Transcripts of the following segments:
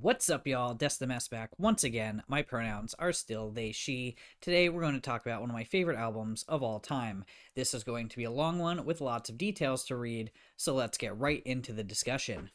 What's up, y'all? Destamess back once again. My pronouns are still they, she. Today, we're going to talk about one of my favorite albums of all time. This is going to be a long one with lots of details to read, so let's get right into the discussion.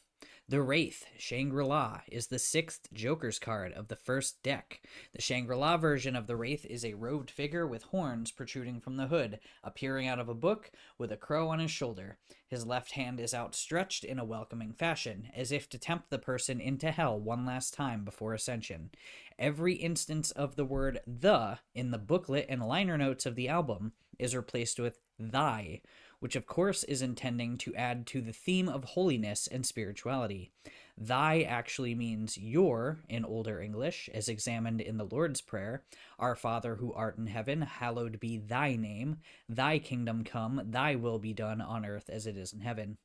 The Wraith, Shangri-La, is the sixth Joker's card of the first deck. The Shangri-La version of the Wraith is a robed figure with horns protruding from the hood, appearing out of a book with a crow on his shoulder. His left hand is outstretched in a welcoming fashion, as if to tempt the person into hell one last time before ascension. Every instance of the word the in the booklet and liner notes of the album is replaced with thy, which of course is intending to add to the theme of holiness and spirituality. Thy actually means your in Older English, as examined in the Lord's Prayer. Our Father who art in heaven, hallowed be thy name. Thy kingdom come, thy will be done on earth as it is in heaven.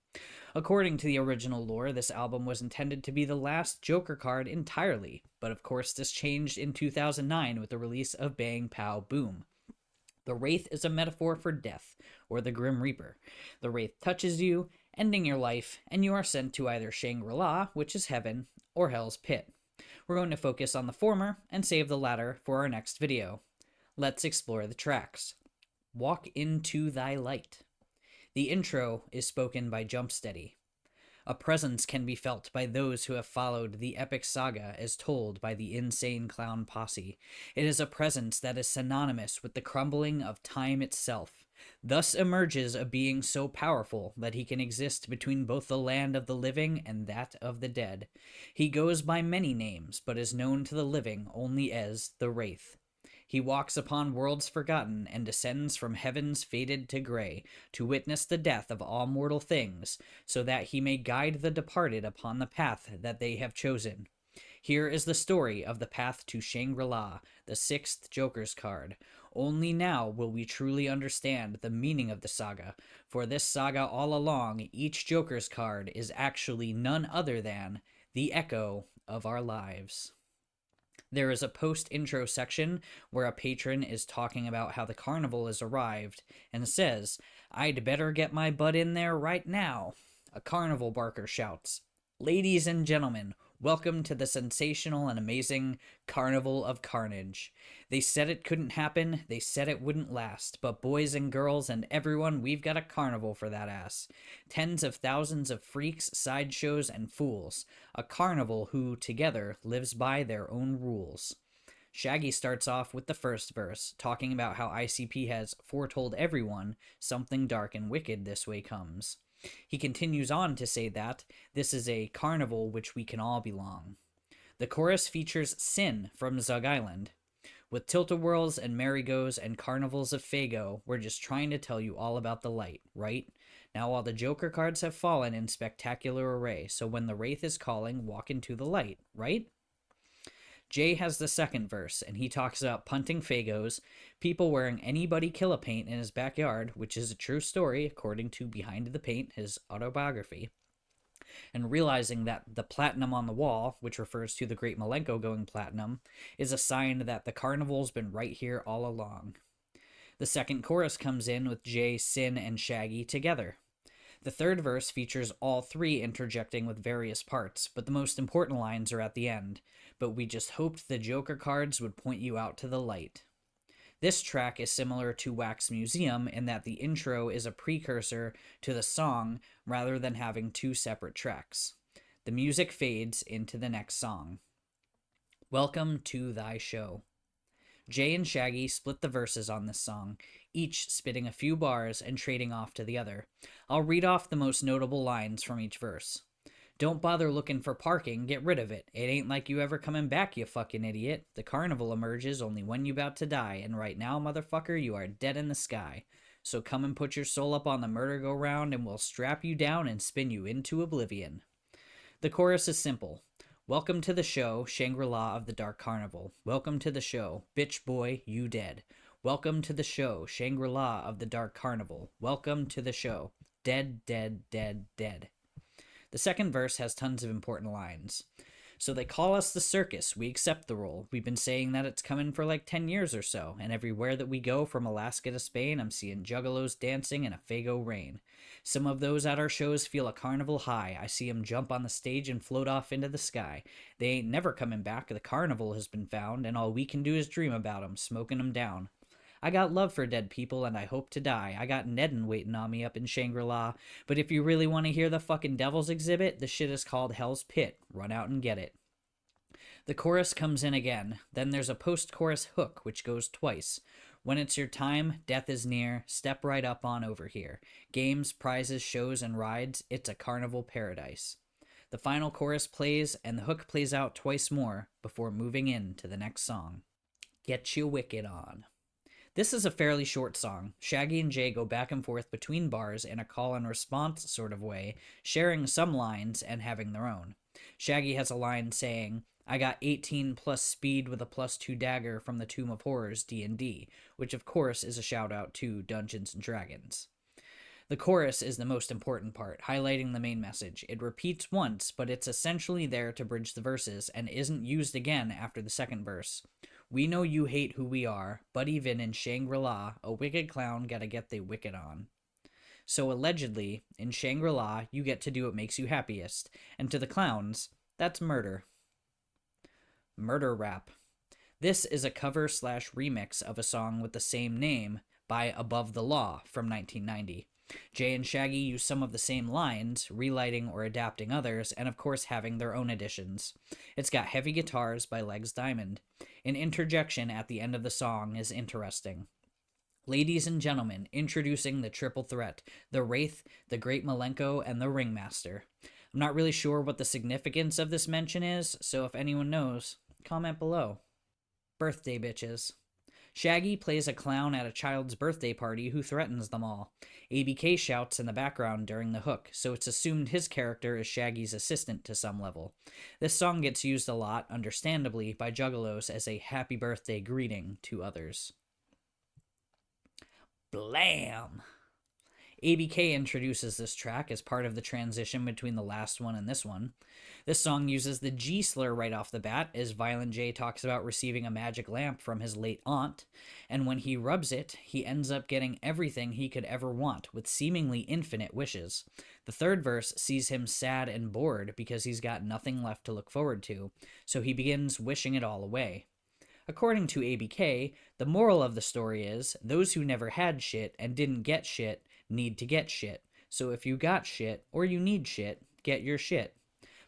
According to the original lore, this album was intended to be the last Joker card entirely, but of course this changed in 2009 with the release of Bang Pow Boom. The Wraith is a metaphor for death, or the Grim Reaper. The Wraith touches you, ending your life, and you are sent to either Shangri-La, which is heaven, or Hell's Pit. We're going to focus on the former and save the latter for our next video. Let's explore the tracks. Walk into thy light. The intro is spoken by Jumpsteady. A presence can be felt by those who have followed the epic saga as told by the Insane Clown Posse. It is a presence that is synonymous with the crumbling of time itself. Thus emerges a being so powerful that he can exist between both the land of the living and that of the dead. He goes by many names, but is known to the living only as the Wraith. He walks upon worlds forgotten and descends from heavens faded to gray to witness the death of all mortal things, so that he may guide the departed upon the path that they have chosen. Here is the story of the path to Shangri-La, the sixth Joker's card. Only now will we truly understand the meaning of the saga. For this saga all along, each Joker's card is actually none other than the echo of our lives. There is a post-intro section where a patron is talking about how the carnival has arrived and says, "I'd better get my butt in there right now." A carnival barker shouts, "Ladies and gentlemen, welcome to the sensational and amazing Carnival of Carnage. They said it couldn't happen, they said it wouldn't last, but boys and girls and everyone, we've got a carnival for that ass. Tens of thousands of freaks, sideshows, and fools. A carnival who, together, lives by their own rules." Shaggy starts off with the first verse, talking about how ICP has foretold everyone something dark and wicked this way comes. He continues on to say that this is a carnival which we can all belong. The chorus features Sin from Zug Island. With tilt-a-whirls and merry-goes and carnivals of Fago, we're just trying to tell you all about the light, right? Now all the Joker cards have fallen in spectacular array, so when the Wraith is calling, walk into the light, right? Jay has the second verse, and he talks about punting Fagos, people wearing anybody kill a paint in his backyard, which is a true story according to Behind the Paint, his autobiography, and realizing that the platinum on the wall, which refers to the Great Malenko going platinum, is a sign that the carnival's been right here all along. The second chorus comes in with Jay, Sin, and Shaggy together. The third verse features all three interjecting with various parts, but the most important lines are at the end. But we just hoped the Joker cards would point you out to the light. This track is similar to Wax Museum in that the intro is a precursor to the song rather than having two separate tracks. The music fades into the next song. Welcome to thy show. Jay and Shaggy split the verses on this song, each spitting a few bars and trading off to the other. I'll read off the most notable lines from each verse. "Don't bother looking for parking, get rid of it. It ain't like you ever coming back, you fucking idiot. The carnival emerges only when you about to die, and right now, motherfucker, you are dead in the sky. So come and put your soul up on the merry-go-round and we'll strap you down and spin you into oblivion." The chorus is simple. "Welcome to the show, Shangri-La of the Dark Carnival. Welcome to the show, bitch boy, you dead. Welcome to the show, Shangri-La of the Dark Carnival. Welcome to the show, dead, dead, dead, dead." The second verse has tons of important lines. So they call us the circus. We accept the role. We've been saying that it's coming for like 10 years or so, and everywhere that we go, from Alaska to Spain, I'm seeing juggalos dancing in a Fago rain. Some of those at our shows feel a carnival high. I see 'em jump on the stage and float off into the sky. They ain't never coming back. The carnival has been found, and all we can do is dream about 'em, smoking 'em down. I got love for dead people, and I hope to die. I got Nedden waiting on me up in Shangri-La. But if you really want to hear the fucking devil's exhibit, the shit is called Hell's Pit. Run out and get it. The chorus comes in again. Then there's a post-chorus hook, which goes twice. When it's your time, death is near. Step right up on over here. Games, prizes, shows, and rides. It's a carnival paradise. The final chorus plays, and the hook plays out twice more before moving in to the next song. Get you wicked on. This is a fairly short song. Shaggy and Jay go back and forth between bars in a call and response sort of way, sharing some lines and having their own. Shaggy has a line saying, I got 18 plus speed with a +2 dagger from the Tomb of Horrors D&D, which of course is a shout out to Dungeons & Dragons. The chorus is the most important part, highlighting the main message. It repeats once, but it's essentially there to bridge the verses and isn't used again after the second verse. We know you hate who we are, but even in Shangri-La, a wicked clown gotta get they wicked on. So allegedly, in Shangri-La, you get to do what makes you happiest, and to the clowns, that's murder. Murder rap. This is a cover/remix of a song with the same name by Above the Law from 1990. Jay and Shaggy use some of the same lines, relighting or adapting others, and of course having their own additions. It's got heavy guitars by Legs Diamond. An interjection at the end of the song is interesting. Ladies and gentlemen, introducing the triple threat, the Wraith, the Great Malenko, and the Ringmaster. I'm not really sure what the significance of this mention is, so if anyone knows, comment below. Birthday bitches. Shaggy plays a clown at a child's birthday party who threatens them all. ABK shouts in the background during the hook, so it's assumed his character is Shaggy's assistant to some level. This song gets used a lot, understandably, by juggalos as a happy birthday greeting to others. Blam! ABK introduces this track as part of the transition between the last one and this one. This song uses the G slur right off the bat, as Violent J talks about receiving a magic lamp from his late aunt, and when he rubs it, he ends up getting everything he could ever want, with seemingly infinite wishes. The third verse sees him sad and bored because he's got nothing left to look forward to, so he begins wishing it all away. According to ABK, the moral of the story is, those who never had shit and didn't get shit need to get shit. So if you got shit, or you need shit, get your shit.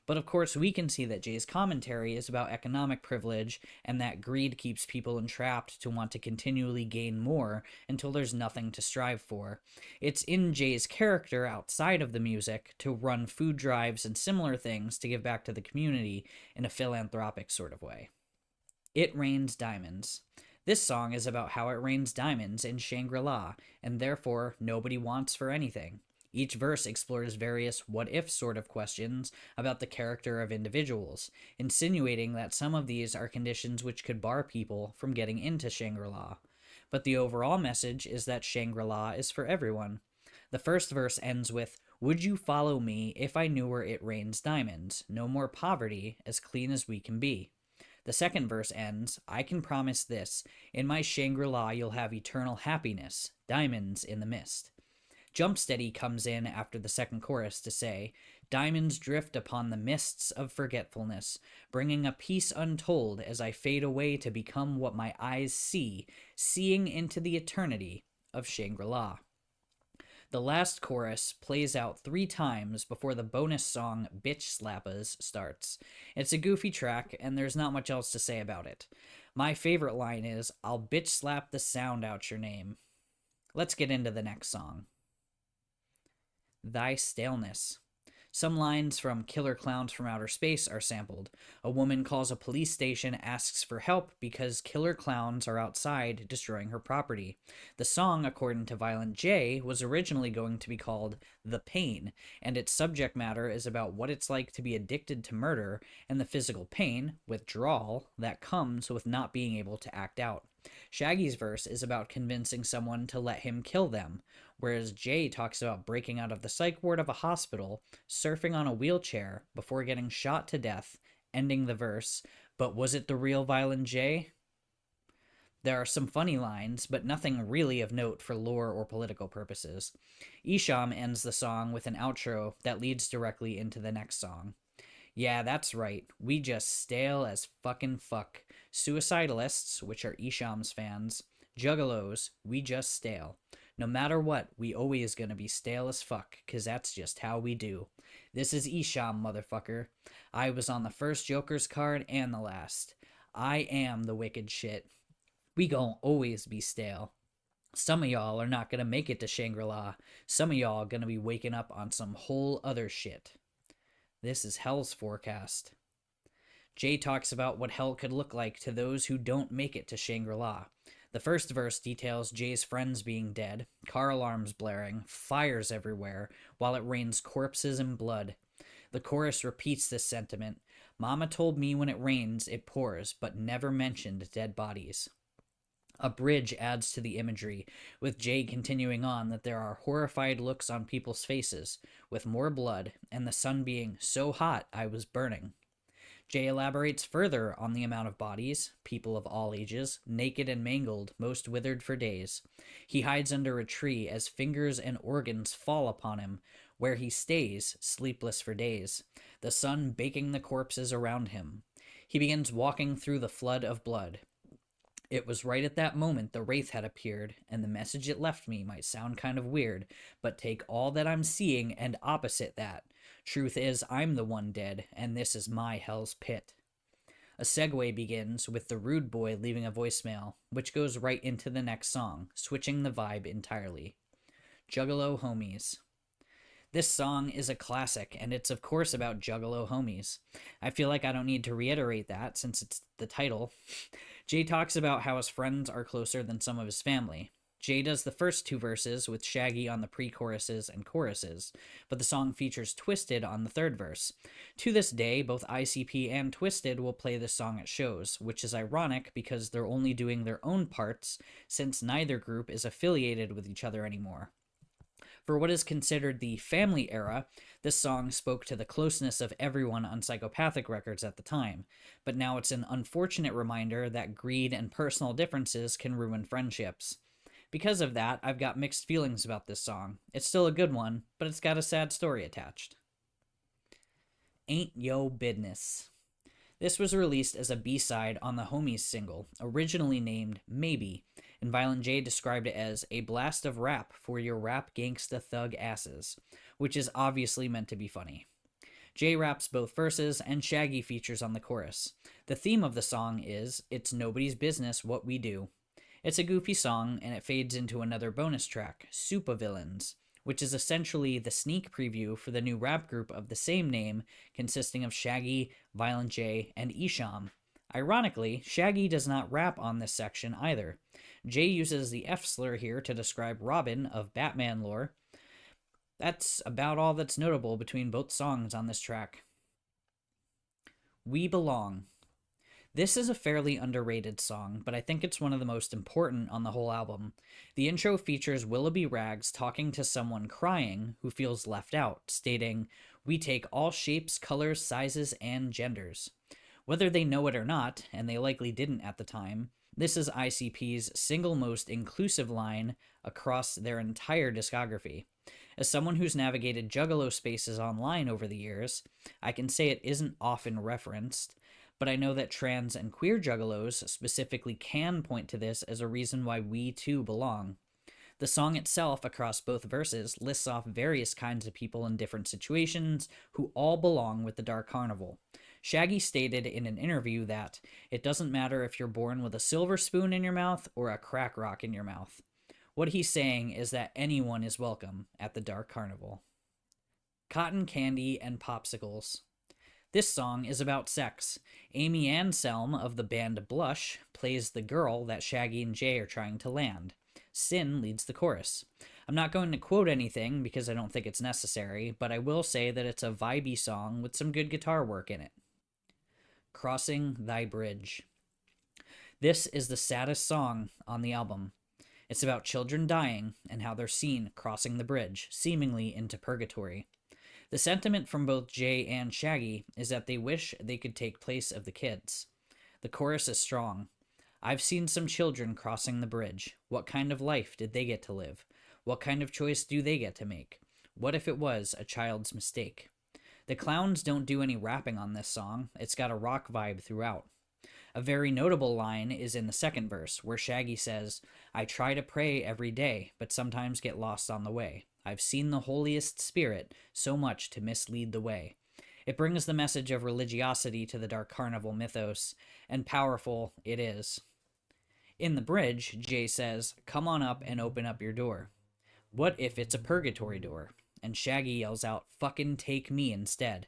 But of course we can see that Jay's commentary is about economic privilege, and that greed keeps people entrapped to want to continually gain more until there's nothing to strive for. It's in Jay's character outside of the music to run food drives and similar things to give back to the community in a philanthropic sort of way. It Rains Diamonds. This song is about how it rains diamonds in Shangri-La, and therefore nobody wants for anything. Each verse explores various what-if sort of questions about the character of individuals, insinuating that some of these are conditions which could bar people from getting into Shangri-La. But the overall message is that Shangri-La is for everyone. The first verse ends with, "Would you follow me if I knew where it rains diamonds? No more poverty, as clean as we can be." The second verse ends, "I can promise this, in my Shangri-La you'll have eternal happiness, diamonds in the mist." Jumpsteady comes in after the second chorus to say, "Diamonds drift upon the mists of forgetfulness, bringing a peace untold as I fade away to become what my eyes see, seeing into the eternity of Shangri-La." The last chorus plays out 3 times before the bonus song Bitch Slappas starts. It's a goofy track, and there's not much else to say about it. My favorite line is, "I'll bitch slap the sound out your name." Let's get into the next song. Thy Staleness. Some lines from Killer Clowns from Outer Space are sampled. A woman calls a police station, asks for help because killer clowns are outside destroying her property. The song, according to Violent J, was originally going to be called The Pain, and its subject matter is about what it's like to be addicted to murder and the physical pain, withdrawal, that comes with not being able to act out. Shaggy's verse is about convincing someone to let him kill them, whereas Jay talks about breaking out of the psych ward of a hospital, surfing on a wheelchair before getting shot to death, ending the verse, "But was it the real Violent J?" There are some funny lines, but nothing really of note for lore or political purposes. Isham ends the song with an outro that leads directly into the next song. Yeah, that's right. We just stale as fucking fuck. Suicidalists, which are Isham's fans. Juggalos, we just stale. No matter what, we always gonna be stale as fuck, 'cause that's just how we do. This is Isham, motherfucker. I was on the first Joker's card and the last. I am the wicked shit. We gon' always be stale. Some of y'all are not gonna make it to Shangri-La. Some of y'all gonna be waking up on some whole other shit. This is Hell's forecast. Jay talks about what hell could look like to those who don't make it to Shangri-La. The first verse details Jay's friends being dead, car alarms blaring, fires everywhere, while it rains corpses and blood. The chorus repeats this sentiment. Mama told me when it rains, it pours, but never mentioned dead bodies. A bridge adds to the imagery, with Jay continuing on that there are horrified looks on people's faces, with more blood, and the sun being so hot I was burning. Jay elaborates further on the amount of bodies, people of all ages, naked and mangled, most withered for days. He hides under a tree as fingers and organs fall upon him, where he stays, sleepless for days, the sun baking the corpses around him. He begins walking through the flood of blood. It was right at that moment the Wraith had appeared, and the message it left me might sound kind of weird, but take all that I'm seeing and opposite that. Truth is, I'm the one dead, and this is my hell's pit. A segue begins with the rude boy leaving a voicemail, which goes right into the next song, switching the vibe entirely. Juggalo homies. This song is a classic, and it's of course about Juggalo homies. I feel like I don't need to reiterate that, since it's the title. Jay talks about how his friends are closer than some of his family. Jay does the first two verses with Shaggy on the pre-choruses and choruses, but the song features Twisted on the third verse. To this day, both ICP and Twisted will play this song at shows, which is ironic because they're only doing their own parts since neither group is affiliated with each other anymore. For what is considered the family era, this song spoke to the closeness of everyone on Psychopathic Records at the time, but now it's an unfortunate reminder that greed and personal differences can ruin friendships. Because of that, I've got mixed feelings about this song. It's still a good one, but it's got a sad story attached. Ain't Yo Business. This was released as a B-side on the Homies single, originally named Maybe, and Violent J described it as a blast of rap for your rap gangsta thug asses, which is obviously meant to be funny. Jay raps both verses, and Shaggy features on the chorus. The theme of the song is, it's nobody's business what we do. It's a goofy song, and it fades into another bonus track, Supervillains, which is essentially the sneak preview for the new rap group of the same name, consisting of Shaggy, Violent J, and Isham. Ironically, Shaggy does not rap on this section either. Jay uses the F slur here to describe Robin of Batman lore. That's about all that's notable between both songs on this track. We Belong. This is a fairly underrated song, but I think it's one of the most important on the whole album. The intro features Willoughby Rags talking to someone crying who feels left out, stating, "We take all shapes, colors, sizes, and genders." Whether they know it or not, and they likely didn't at the time, this is ICP's single most inclusive line across their entire discography. As someone who's navigated Juggalo spaces online over the years, I can say it isn't often referenced, but I know that trans and queer Juggalos specifically can point to this as a reason why we too belong. The song itself, across both verses, lists off various kinds of people in different situations who all belong with the Dark Carnival. Shaggy stated in an interview that it doesn't matter if you're born with a silver spoon in your mouth or a crack rock in your mouth. What he's saying is that anyone is welcome at the Dark Carnival. Cotton Candy and Popsicles. This song is about sex. Amy Anselm of the band Blush plays the girl that Shaggy and Jay are trying to land. Sin leads the chorus. I'm not going to quote anything because I don't think it's necessary, but I will say that it's a vibey song with some good guitar work in it. Crossing Thy Bridge. This is the saddest song on the album. It's about children dying and how they're seen crossing the bridge, seemingly into purgatory. The sentiment from both Jay and Shaggy is that they wish they could take place of the kids. The chorus is strong. I've seen some children crossing the bridge. What kind of life did they get to live? What kind of choice do they get to make? What if it was a child's mistake? The clowns don't do any rapping on this song. It's got a rock vibe throughout. A very notable line is in the second verse, where Shaggy says, I try to pray every day, but sometimes get lost on the way. I've seen the holiest spirit so much to mislead the way. It brings the message of religiosity to the Dark Carnival mythos, and powerful it is. In the bridge, Jay says, come on up and open up your door. What if it's a purgatory door? And Shaggy yells out, fucking take me instead.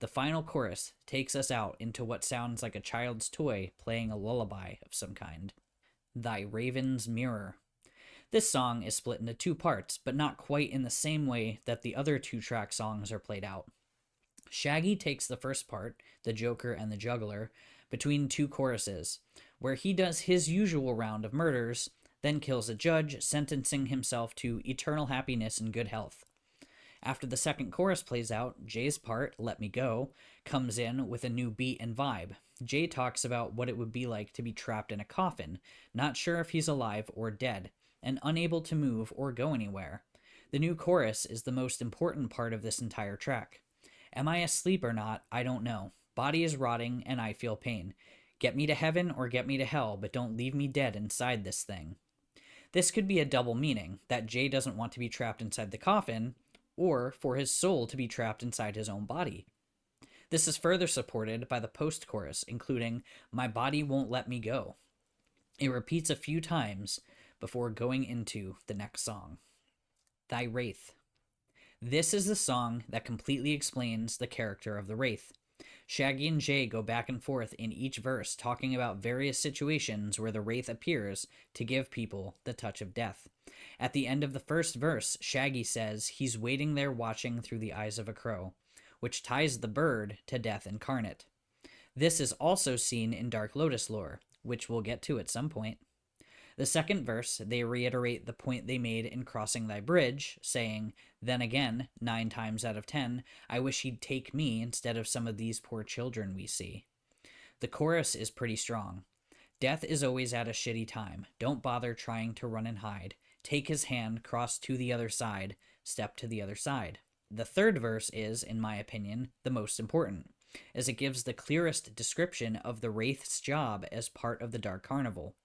The final chorus takes us out into what sounds like a child's toy playing a lullaby of some kind. Thy Raven's Mirror. This song is split into two parts, but not quite in the same way that the other two-track songs are played out. Shaggy takes the first part, the Joker and the Juggler, between two choruses, where he does his usual round of murders, then kills a judge, sentencing himself to eternal happiness and good health. After the second chorus plays out, Jay's part, Let Me Go, comes in with a new beat and vibe. Jay talks about what it would be like to be trapped in a coffin, not sure if he's alive or dead, and unable to move or go anywhere. The new chorus is the most important part of this entire track. Am I asleep or not? I don't know. Body is rotting and I feel pain. Get me to heaven or get me to hell, but don't leave me dead inside this thing. This could be a double meaning, that Jay doesn't want to be trapped inside the coffin, or for his soul to be trapped inside his own body. This is further supported by the post-chorus, including, My body won't let me go. It repeats a few times before going into the next song. Thy Wraith. This is the song that completely explains the character of the Wraith. Shaggy and Jay go back and forth in each verse talking about various situations where the Wraith appears to give people the touch of death. At the end of the first verse, Shaggy says he's waiting there watching through the eyes of a crow, which ties the bird to death incarnate. This is also seen in Dark Lotus lore, which we'll get to at some point. The second verse, they reiterate the point they made in Crossing Thy Bridge, saying, Then again, 9 times out of 10, I wish he'd take me instead of some of these poor children we see. The chorus is pretty strong. Death is always at a shitty time. Don't bother trying to run and hide. Take his hand, cross to the other side, step to the other side. The third verse is, in my opinion, the most important, as it gives the clearest description of the Wraith's job as part of the Dark Carnival.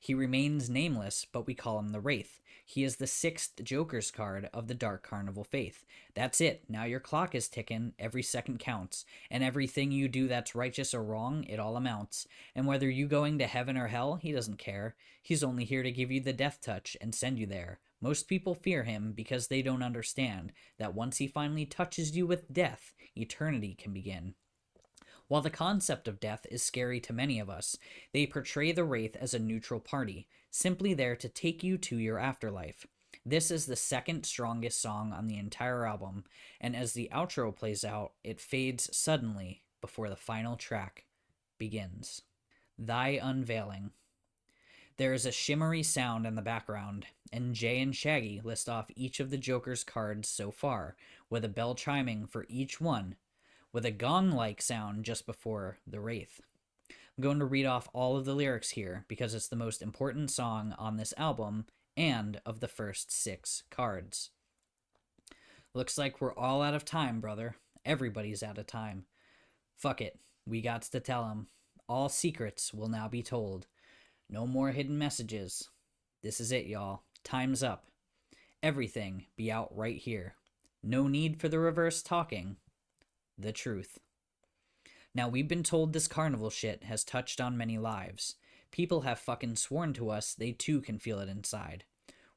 He remains nameless, but we call him the Wraith. He is the 6th Joker's card of the Dark Carnival faith. That's it. Now your clock is ticking. Every second counts. And everything you do that's righteous or wrong, it all amounts. And whether you going to heaven or hell, he doesn't care. He's only here to give you the death touch and send you there. Most people fear him because they don't understand that once he finally touches you with death, eternity can begin. While the concept of death is scary to many of us, they portray the Wraith as a neutral party, simply there to take you to your afterlife. This is the second strongest song on the entire album, and as the outro plays out, it fades suddenly before the final track begins. Thy Unveiling. There is a shimmery sound in the background, and Jay and Shaggy list off each of the Joker's cards so far, with a bell chiming for each one, with a gong-like sound just before the Wraith. I'm going to read off all of the lyrics here because it's the most important song on this album and of the first 6 cards. Looks like we're all out of time, brother. Everybody's out of time. Fuck it. We gots to tell 'em. All secrets will now be told. No more hidden messages. This is it, y'all. Time's up. Everything be out right here. No need for the reverse talking. The truth. Now, we've been told this carnival shit has touched on many lives. People have fucking sworn to us they too can feel it inside.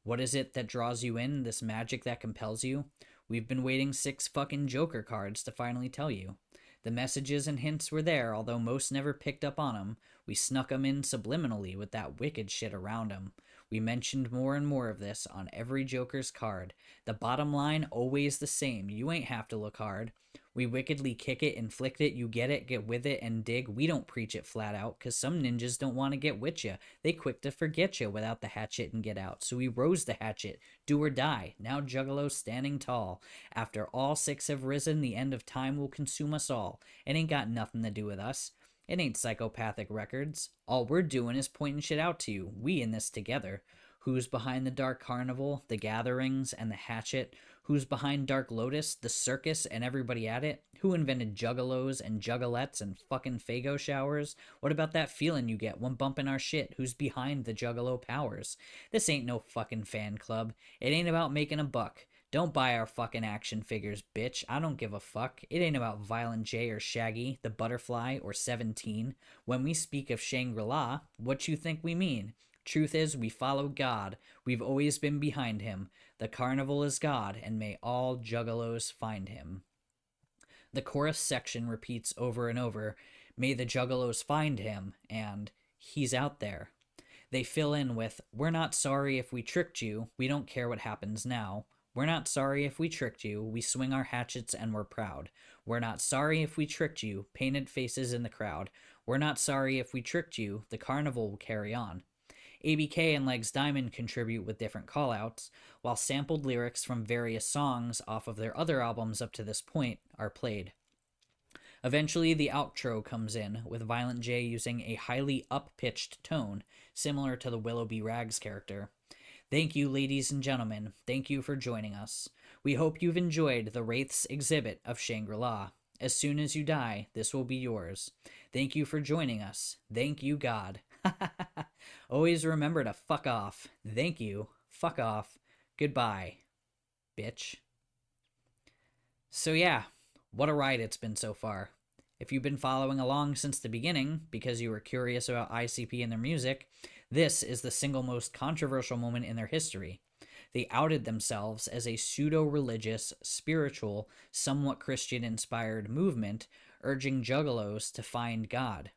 What is it that draws you in, this magic that compels you? We've been waiting 6 fucking Joker cards to finally tell you. The messages and hints were there, although most never picked up on 'em. We snuck 'em in subliminally with that wicked shit around 'em. We mentioned more and more of this on every Joker's card. The bottom line, always the same. You ain't have to look hard. We wickedly kick it, inflict it, you get it, get with it, and dig. We don't preach it flat out, cause some ninjas don't want to get with ya. They quick to forget ya without the hatchet and get out. So we rose the hatchet, do or die. Now Juggalo standing tall. After all six have risen, the end of time will consume us all. It ain't got nothing to do with us. It ain't psychopathic records. All we're doing is pointing shit out to you. We in this together. Who's behind the Dark Carnival, the gatherings, and the hatchet? Who's behind Dark Lotus, the circus, and everybody at it? Who invented juggalos and juggalettes and fucking Fago showers? What about that feeling you get when bumping our shit? Who's behind the juggalo powers? This ain't no fucking fan club. It ain't about making a buck. Don't buy our fucking action figures, bitch. I don't give a fuck. It ain't about Violent J or Shaggy, the Butterfly, or 17. When we speak of Shangri-La, what you think we mean? Truth is, we follow God. We've always been behind him. The carnival is God, and may all juggalos find him. The chorus section repeats over and over, may the juggalos find him, and he's out there. They fill in with, we're not sorry if we tricked you. We don't care what happens now. We're not sorry if we tricked you. We swing our hatchets and we're proud. We're not sorry if we tricked you. Painted faces in the crowd. We're not sorry if we tricked you. The carnival will carry on. ABK and Legs Diamond contribute with different callouts, while sampled lyrics from various songs off of their other albums up to this point are played. Eventually, the outro comes in, with Violent J using a highly up-pitched tone, similar to the Willoughby Rags character. Thank you, ladies and gentlemen. Thank you for joining us. We hope you've enjoyed the Wraith's exhibit of Shangri-La. As soon as you die, this will be yours. Thank you for joining us. Thank you, God. Always remember to fuck off. Thank you. Fuck off. Goodbye, bitch. So yeah, what a ride it's been so far. If you've been following along since the beginning because you were curious about ICP and their music, this is the single most controversial moment in their history. They outed themselves as a pseudo-religious, spiritual, somewhat Christian-inspired movement urging juggalos to find God.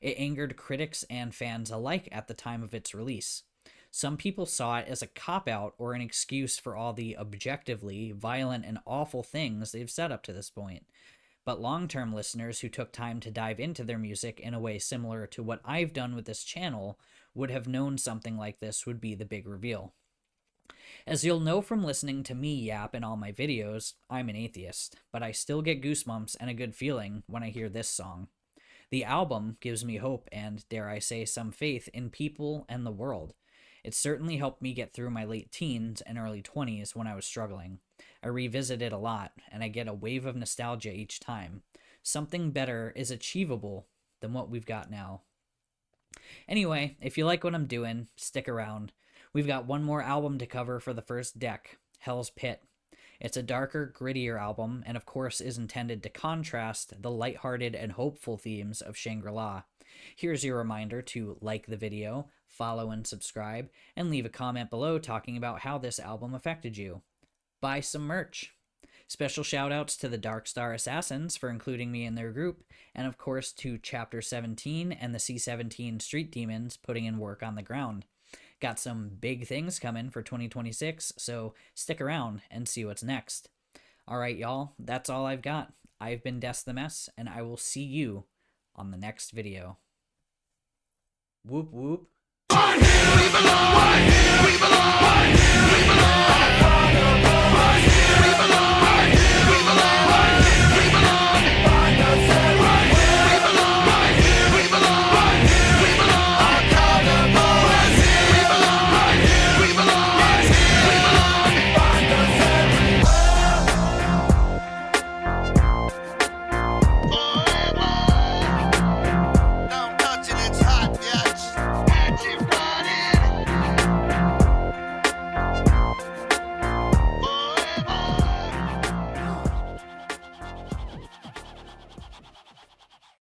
It angered critics and fans alike at the time of its release. Some people saw it as a cop-out or an excuse for all the objectively violent and awful things they've said up to this point. But long-term listeners who took time to dive into their music in a way similar to what I've done with this channel would have known something like this would be the big reveal. As you'll know from listening to me yap in all my videos, I'm an atheist, but I still get goosebumps and a good feeling when I hear this song. The album gives me hope and, dare I say, some faith in people and the world. It certainly helped me get through my late teens and early 20s when I was struggling. I revisit it a lot, and I get a wave of nostalgia each time. Something better is achievable than what we've got now. Anyway, if you like what I'm doing, stick around. We've got one more album to cover for the first deck, Hell's Pit. It's a darker, grittier album, and of course is intended to contrast the lighthearted and hopeful themes of Shangri-La. Here's your reminder to like the video, follow and subscribe, and leave a comment below talking about how this album affected you. Buy some merch. Special shoutouts to the Dark Star Assassins for including me in their group, and of course to Chapter 17 and the C-17 Street Demons putting in work on the ground. Got some big things coming for 2026, so stick around and see what's next. Alright y'all, that's all I've got. I've been Des the Mess, and I will see you on the next video. Whoop whoop. Right here we belong! Right here we belong! Right here we belong!